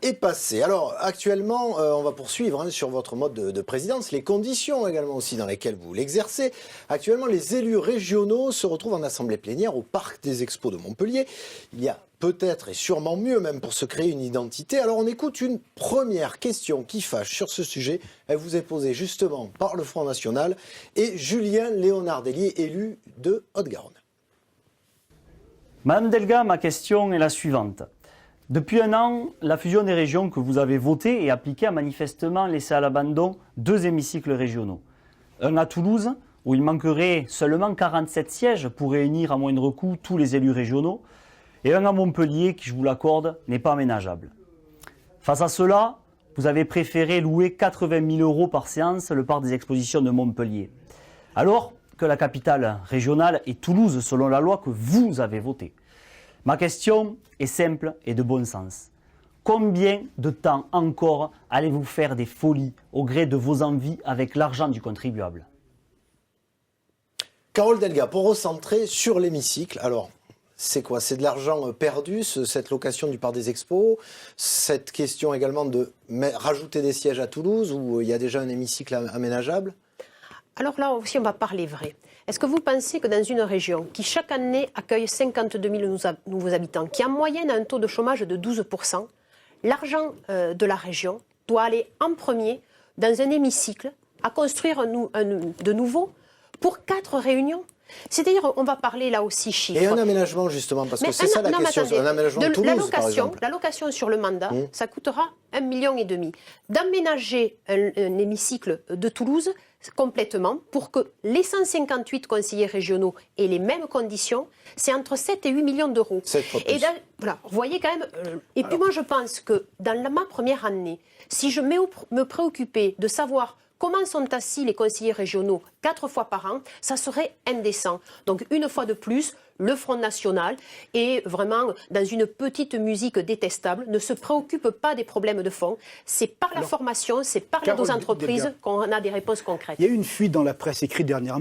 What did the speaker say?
Est passé. Alors actuellement, on va poursuivre sur votre mode de présidence, les conditions également aussi dans lesquelles vous l'exercez. Actuellement, les élus régionaux se retrouvent en assemblée plénière au Parc des Expos de Montpellier. Il y a peut-être et sûrement mieux même pour se créer une identité. Alors on écoute une première question qui fâche sur ce sujet. Elle vous est posée justement par le Front National et Julien Léonardelli, élu de Haute-Garonne. Madame Delga, ma question est la suivante. Depuis un an, la fusion des régions que vous avez votée et appliquée a manifestement laissé à l'abandon 2 hémicycles régionaux. Un à Toulouse, où il manquerait seulement 47 sièges pour réunir à moindre coût tous les élus régionaux, et un à Montpellier qui, je vous l'accorde, n'est pas aménageable. Face à cela, vous avez préféré louer 80 000 € par séance le parc des expositions de Montpellier, alors que la capitale régionale est Toulouse selon la loi que vous avez votée. Ma question est simple et de bon sens. Combien de temps encore allez-vous faire des folies au gré de vos envies avec l'argent du contribuable? Carole Delga, pour recentrer sur l'hémicycle, alors c'est quoi? C'est de l'argent perdu, cette location du Parc des Expos, cette question également de rajouter des sièges à Toulouse où il y a déjà un hémicycle aménageable? Alors là aussi, on va parler vrai. Est-ce que vous pensez que dans une région qui chaque année accueille 52 000 nouveaux habitants, qui en moyenne a un taux de chômage de 12%, l'argent de la région doit aller en premier dans un hémicycle à construire de nouveau pour 4 réunions? C'est-à-dire, on va parler là aussi chiffres. Et un aménagement justement, parce que c'est ça la question, attendez, un aménagement de Toulouse par exemple. La location sur le mandat, ça coûtera 1,5 million. D'aménager un hémicycle de Toulouse complètement pour que les 158 conseillers régionaux aient les mêmes conditions, c'est entre 7 et 8 millions d'euros. Et voilà, vous voyez quand même. Et puis moi je pense que dans ma première année, si je me préoccupais de savoir comment sont assis les conseillers régionaux 4 fois par an, ça serait indécent. Donc une fois de plus, le Front National est vraiment dans une petite musique détestable, ne se préoccupe pas des problèmes de fond. C'est par la formation, c'est par nos entreprises qu'on a des réponses concrètes. Il y a eu une fuite dans la presse écrite dernièrement.